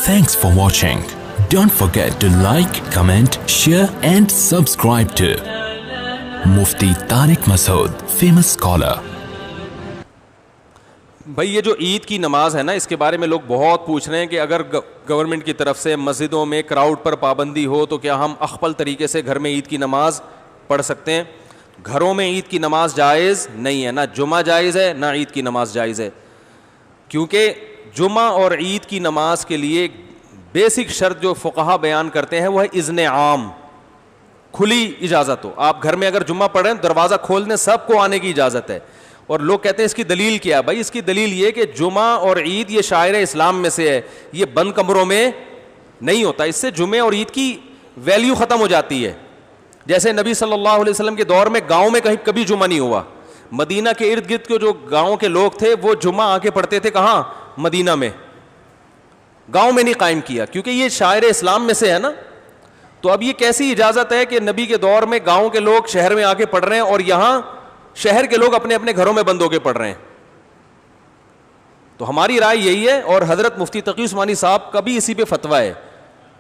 Thanks for watching. Don't forget to like, comment, share and subscribe to Mufti Tariq Masood, famous scholar. بھائی یہ جو عید کی نماز ہے نا، اس کے بارے میں لوگ بہت پوچھ رہے ہیں کہ اگر گورنمنٹ کی طرف سے مسجدوں میں کراؤڈ پر پابندی ہو تو کیا ہم اخپل طریقے سے گھر میں عید کی نماز پڑھ سکتے ہیں؟ گھروں میں عید کی نماز جائز نہیں ہے، نہ جمعہ جائز ہے نہ عید کی نماز جائز ہے، کیونکہ جمعہ اور عید کی نماز کے لیے بیسک شرط جو فقہا بیان کرتے ہیں وہ ہے اذن عام، کھلی اجازت ہو. آپ گھر میں اگر جمعہ پڑھیں دروازہ کھول دیں، سب کو آنے کی اجازت ہے. اور لوگ کہتے ہیں اس کی دلیل کیا ہے؟ بھائی اس کی دلیل یہ کہ جمعہ اور عید یہ شاعر اسلام میں سے ہے، یہ بند کمروں میں نہیں ہوتا. اس سے جمعے اور عید کی ویلیو ختم ہو جاتی ہے. جیسے نبی صلی اللہ علیہ وسلم کے دور میں گاؤں میں کبھی جمعہ نہیں ہوا. مدینہ کے ارد گرد کے جو گاؤں کے لوگ تھے وہ جمعہ آ کے پڑھتے تھے کہاں؟ مدینہ میں. گاؤں میں نہیں قائم کیا کیونکہ یہ شاعر اسلام میں سے ہے نا. تو اب یہ کیسی اجازت ہے کہ نبی کے دور میں گاؤں کے لوگ شہر میں آ کے پڑھ رہے ہیں اور یہاں شہر کے لوگ اپنے اپنے گھروں میں بند ہو کے پڑھ رہے ہیں؟ تو ہماری رائے یہی ہے، اور حضرت مفتی تقی عثمانی صاحب کا بھی اسی پہ فتویٰ ہے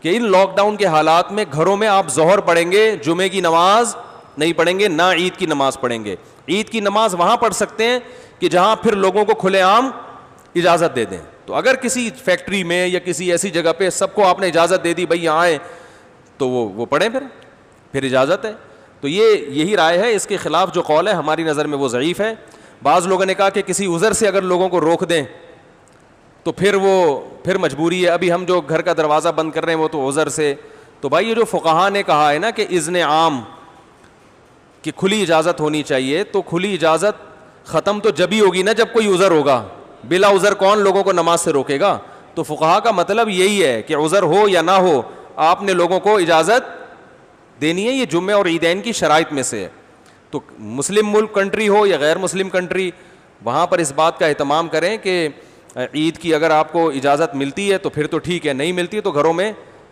کہ ان لاک ڈاؤن کے حالات میں گھروں میں آپ ظہر پڑھیں گے، جمعے کی نماز نہیں پڑھیں گے، نہ عید کی نماز پڑھیں گے. عید کی نماز وہاں پڑھ سکتے ہیں کہ جہاں پھر لوگوں کو کھلے عام اجازت دے دیں. تو اگر کسی فیکٹری میں یا کسی ایسی جگہ پہ سب کو آپ نے اجازت دے دی بھائی یہاں آئے، تو وہ پڑھیں، پھر اجازت ہے. تو یہی رائے ہے. اس کے خلاف جو قول ہے ہماری نظر میں وہ ضعیف ہے. بعض لوگوں نے کہا کہ کسی عذر سے اگر لوگوں کو روک دیں تو پھر مجبوری ہے. ابھی ہم جو گھر کا دروازہ بند کر رہے ہیں وہ تو عذر سے. تو بھائی یہ جو فقہا نے کہا ہے نا کہ اذن عام کہ کھلی اجازت ہونی چاہیے، تو کھلی اجازت ختم تو جب ہی ہوگی نا جب کوئی عذر ہوگا. بلا عذر کون لوگوں کو نماز سے روکے گا؟ تو فقہا کا مطلب یہی ہے کہ عذر ہو یا نہ ہو آپ نے لوگوں کو اجازت دینی ہے. یہ جمعے اور عیدین کی شرائط میں سے ہے. تو مسلم ملک کنٹری ہو یا غیر مسلم کنٹری، وہاں پر اس بات کا اہتمام کریں کہ عید کی اگر آپ کو اجازت ملتی ہے تو پھر تو ٹھیک ہے، نہیں ملتی ہے تو گھروں میں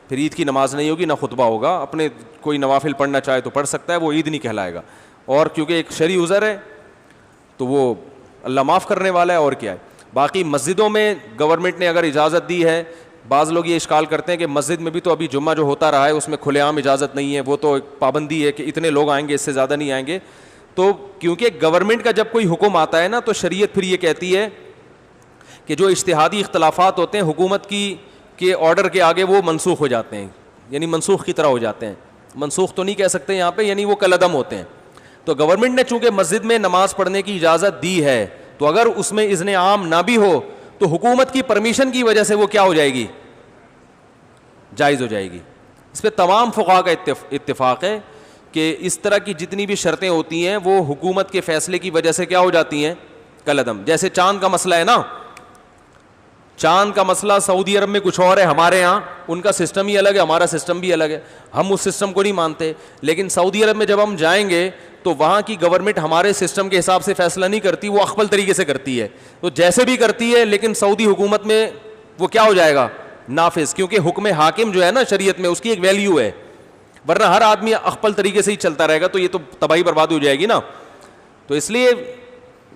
پھر عید کی نماز نہیں ہوگی، نہ خطبہ ہوگا. اپنے کوئی نوافل پڑھنا چاہے تو پڑھ سکتا ہے، وہ عید نہیں کہلائے گا. اور کیونکہ ایک شرعی عذر ہے تو وہ اللہ معاف کرنے والا ہے، اور کیا ہے. باقی مسجدوں میں گورنمنٹ نے اگر اجازت دی ہے، بعض لوگ یہ اشکال کرتے ہیں کہ مسجد میں بھی تو ابھی جمعہ جو ہوتا رہا ہے اس میں کھلے عام اجازت نہیں ہے، وہ تو ایک پابندی ہے کہ اتنے لوگ آئیں گے، اس سے زیادہ نہیں آئیں گے. تو کیونکہ گورنمنٹ کا جب کوئی حکم آتا ہے نا تو شریعت پھر یہ کہتی ہے کہ جو اجتہادی اختلافات ہوتے ہیں حکومت کے آرڈر کے آگے وہ منسوخ ہو جاتے ہیں، یعنی منسوخ کی طرح ہو جاتے ہیں. منسوخ تو نہیں کہہ سکتے یہاں پہ، یعنی وہ کالعدم ہوتے ہیں. تو گورنمنٹ نے چونکہ مسجد میں نماز پڑھنے کی اجازت دی ہے تو اگر اس میں اذن عام نہ بھی ہو تو حکومت کی پرمیشن کی وجہ سے وہ کیا ہو جائے گی؟ جائز ہو جائے گی. اس پہ تمام فقہا کا اتفاق ہے کہ اس طرح کی جتنی بھی شرطیں ہوتی ہیں وہ حکومت کے فیصلے کی وجہ سے کیا ہو جاتی ہیں؟ کالعدم. جیسے چاند کا مسئلہ ہے نا، چاند کا مسئلہ سعودی عرب میں کچھ اور ہے، ہمارے ہاں ان کا سسٹم ہی الگ ہے، ہمارا سسٹم بھی الگ ہے. ہم اس سسٹم کو نہیں مانتے، لیکن سعودی عرب میں جب ہم جائیں گے تو وہاں کی گورنمنٹ ہمارے سسٹم کے حساب سے فیصلہ نہیں کرتی، وہ اخپل طریقے سے کرتی ہے. تو جیسے بھی کرتی ہے لیکن سعودی حکومت میں وہ کیا ہو جائے گا؟ نافذ. کیونکہ حکم حاکم جو ہے نا شریعت میں اس کی ایک ویلیو ہے، ورنہ ہر آدمی اخپل طریقے سے ہی چلتا رہے گا تو یہ تو تباہی برباد ہو جائے گی نا. تو اس لیے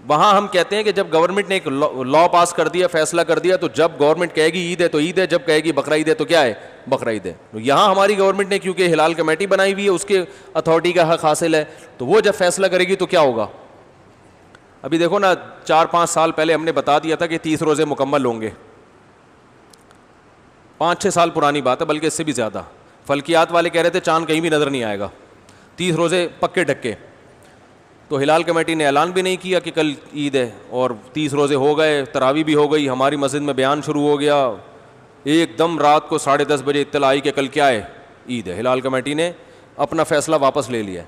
وہاں ہم کہتے ہیں کہ جب گورنمنٹ نے ایک لا پاس کر دیا، فیصلہ کر دیا، تو جب گورنمنٹ کہے گی عید ہے تو عید ہے، جب کہے گی بقرہ عید ہے تو کیا ہے؟ بقرہ عید ہے. یہاں ہماری گورنمنٹ نے کیونکہ ہلال کمیٹی بنائی ہوئی ہے، اس کے اتھارٹی کا حق حاصل ہے، تو وہ جب فیصلہ کرے گی تو کیا ہوگا؟ ابھی دیکھو نا 4-5 سال پہلے ہم نے بتا دیا تھا کہ 30 روزے مکمل ہوں گے. 5-6 سال پرانی بات ہے، بلکہ اس سے بھی زیادہ. فلکیات والے کہہ رہے تھے چاند کہیں بھی نظر نہیں آئے گا، 30 روزے پکے ڈھکے. تو ہلال کمیٹی نے اعلان بھی نہیں کیا کہ کل عید ہے، اور 30 روزے ہو گئے، تراویح بھی ہو گئی. ہماری مسجد میں بیان شروع ہو گیا، ایک دم رات کو 10:30 بجے اطلاع آئی کہ کل کیا ہے؟ عید ہے. ہلال کمیٹی نے اپنا فیصلہ واپس لے لیا.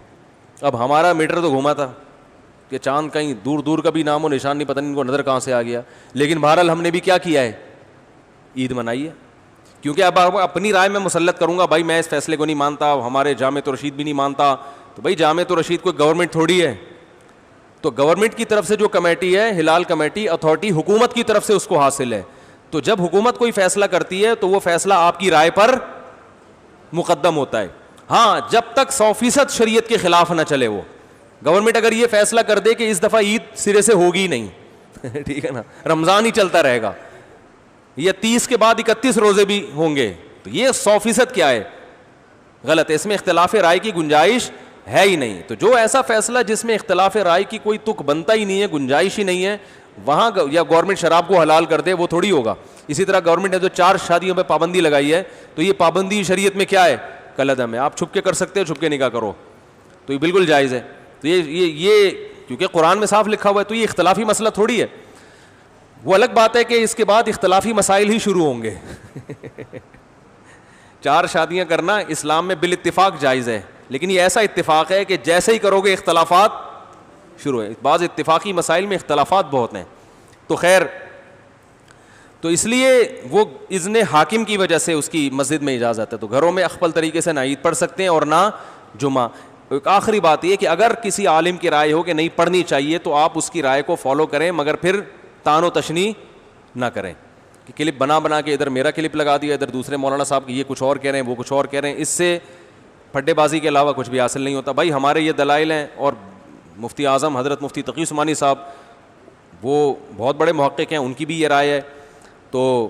اب ہمارا میٹر تو گھوما تھا کہ چاند کہیں دور دور کا بھی نام و نشان نہیں، پتہ نہیں ان کو نظر کہاں سے آ گیا. لیکن بہرحال ہم نے بھی کیا کیا ہے؟ عید منائی ہے. کیونکہ اب اپنی رائے میں مسلط کروں گا، بھائی میں اس فیصلے کو نہیں مانتا، ہمارے جامع رشید بھی نہیں مانتا. تو بھائی جامع رشید کوئی گورنمنٹ تھوڑی ہے. تو گورنمنٹ کی طرف سے جو کمیٹی ہے، ہلال کمیٹی اتھارٹی، حکومت کی طرف سے اس کو حاصل ہے. تو جب حکومت کوئی فیصلہ کرتی ہے تو وہ فیصلہ آپ کی رائے پر مقدم ہوتا ہے. ہاں جب تک 100% شریعت کے خلاف نہ چلے. وہ گورنمنٹ اگر یہ فیصلہ کر دے کہ اس دفعہ عید سرے سے ہوگی ہی نہیں ٹھیک ہے نا، رمضان ہی چلتا رہے گا، یا 30 کے بعد 31 روزے بھی ہوں گے. تو یہ 100% کیا ہے؟ غلط ہے. اس میں اختلاف رائے کی گنجائش ہے ہی نہیں. تو جو ایسا فیصلہ جس میں اختلاف رائے کی کوئی تک بنتا ہی نہیں ہے, گنجائش ہی نہیں ہے, وہاں یا گورنمنٹ شراب کو حلال کر دے, وہ تھوڑی ہوگا. اسی طرح گورنمنٹ نے جو 4 شادیوں پہ پابندی لگائی ہے, تو یہ پابندی شریعت میں کیا ہے؟ کالعدم ہے. آپ چھپ کے کر سکتے ہو, چھپ کے نکاح کرو, تو یہ بالکل جائز ہے. تو یہ کیونکہ قرآن میں صاف لکھا ہوا ہے, تو یہ اختلافی مسئلہ تھوڑی ہے. وہ الگ بات ہے کہ اس کے بعد اختلافی مسائل ہی شروع ہوں گے. 4 شادیاں کرنا اسلام میں بالاتفاق جائز ہے, لیکن یہ ایسا اتفاق ہے کہ جیسے ہی کرو گے اختلافات شروع ہے. بعض اتفاقی مسائل میں اختلافات بہت ہیں. تو خیر, تو اس لیے وہ اذن حاکم کی وجہ سے اس کی مسجد میں اجازت ہے. تو گھروں میں اخفل طریقے سے نہ عید پڑھ سکتے ہیں اور نہ جمعہ. ایک آخری بات یہ کہ اگر کسی عالم کی رائے ہو کہ نہیں پڑھنی چاہیے, تو آپ اس کی رائے کو فالو کریں, مگر پھر تان و تشنیع نہ کریں کہ کلپ بنا کے ادھر میرا کلپ لگا دیا, ادھر دوسرے مولانا صاحب کی یہ کچھ اور کہہ رہے ہیں, وہ کچھ اور کہہ رہے ہیں. اس سے پھڈے بازی کے علاوہ کچھ بھی حاصل نہیں ہوتا. بھائی ہمارے یہ دلائل ہیں, اور مفتی اعظم حضرت مفتی تقی عثمانی صاحب وہ بہت بڑے محقق ہیں, ان کی بھی یہ رائے ہے. تو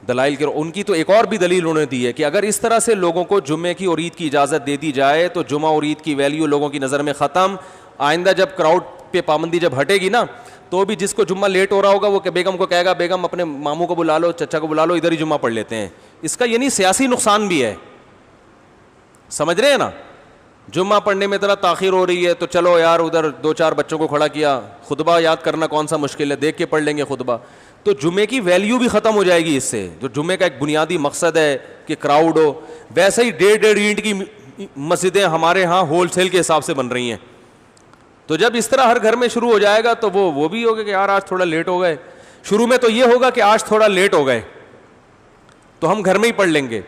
دلائل کے ان کی تو ایک اور بھی دلیل انہوں نے دی ہے کہ اگر اس طرح سے لوگوں کو جمعے کی اور عید کی اجازت دے دی جائے تو جمعہ اور عید کی ویلیو لوگوں کی نظر میں ختم. آئندہ جب کراؤڈ پہ پابندی جب ہٹے گی نا, تو بھی جس کو جمعہ لیٹ ہو رہا ہوگا وہ کہ بیگم کو کہے گا, بیگم اپنے ماموں کو بلا لو, چچا کو بلا لو, ادھر ہی جمعہ پڑھ لیتے ہیں. اس کا یعنی سیاسی نقصان بھی ہے, سمجھ رہے ہیں نا. جمعہ پڑھنے میں ذرا تاخیر ہو رہی ہے, تو چلو یار ادھر 2-4 بچوں کو کھڑا کیا, خطبہ یاد کرنا کون سا مشکل ہے, دیکھ کے پڑھ لیں گے خطبہ. تو جمعے کی ویلیو بھی ختم ہو جائے گی اس سے, جو جمعے کا ایک بنیادی مقصد ہے کہ کراؤڈ ہو. ویسے ہی 1.5 اینٹ کی مسجدیں ہمارے ہاں ہول سیل کے حساب سے بن رہی ہیں. تو جب اس طرح ہر گھر میں شروع ہو جائے گا, تو وہ بھی ہوگا کہ یار آج تھوڑا لیٹ ہو گئے. شروع میں تو یہ ہوگا کہ آج تھوڑا لیٹ ہو گئے تو ہم گھر میں ہی پڑھ لیں گے.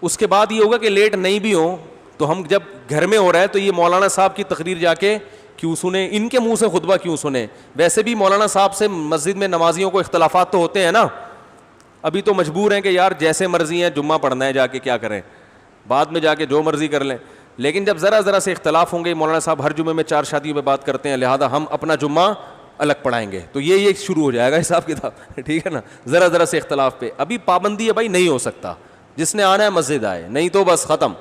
اس کے بعد یہ ہوگا کہ لیٹ نہیں بھی ہوں تو ہم جب گھر میں ہو رہا ہے تو یہ مولانا صاحب کی تقریر جا کے کیوں سنیں, ان کے منہ سے خطبہ کیوں سنیں. ویسے بھی مولانا صاحب سے مسجد میں نمازیوں کو اختلافات تو ہوتے ہیں نا, ابھی تو مجبور ہیں کہ یار جیسے مرضی ہیں جمعہ پڑھنا ہے, جا کے کیا کریں, بعد میں جا کے جو مرضی کر لیں. لیکن جب ذرا سے اختلاف ہوں گے, مولانا صاحب ہر جمعے میں 4 شادیوں پہ بات کرتے ہیں, لہذا ہم اپنا جمعہ الگ پڑھائیں گے, تو یہ شروع ہو جائے گا حساب کتاب. ٹھیک ہے نا, ذرا سے اختلاف پہ. ابھی پابندی ہے بھائی, نہیں ہو سکتا, جس نے آنا ہے مسجد آئے, نہیں تو بس ختم.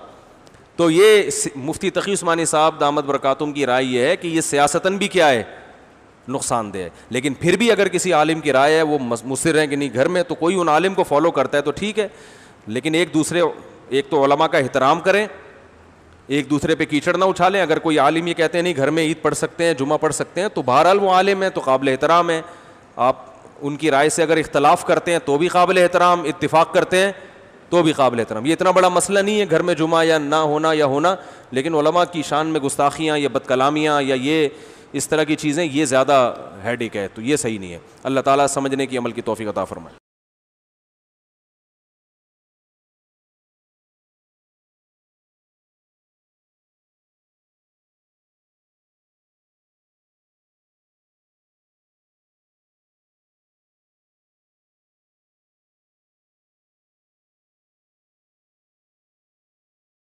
تو یہ مفتی تقی عثمانی صاحب دامت برکاتہم کی رائے یہ ہے کہ یہ سیاستاً بھی کیا ہے, نقصان دہ ہے. لیکن پھر بھی اگر کسی عالم کی رائے ہے, وہ مصر ہے کہ نہیں گھر میں, تو کوئی ان عالم کو فالو کرتا ہے تو ٹھیک ہے. لیکن ایک تو علماء کا احترام کریں, ایک دوسرے پہ کیچڑ نہ اچھالیں. اگر کوئی عالم یہ کہتے ہیں نہیں گھر میں عید پڑھ سکتے ہیں, جمعہ پڑھ سکتے ہیں, تو بہرحال وہ عالم ہے تو قابل احترام ہے. آپ ان کی رائے سے اگر اختلاف کرتے ہیں تو بھی قابل احترام, اتفاق کرتے ہیں تو بھی قابل احترام. یہ اتنا بڑا مسئلہ نہیں ہے گھر میں جمعہ یا نہ ہونا یا ہونا. لیکن علماء کی شان میں گستاخیاں یا بد کلامیاں یا یہ اس طرح کی چیزیں, یہ زیادہ ہیڈیک ہے, تو یہ صحیح نہیں ہے. اللہ تعالیٰ سمجھنے کی عمل کی توفیق عطا فرمائے.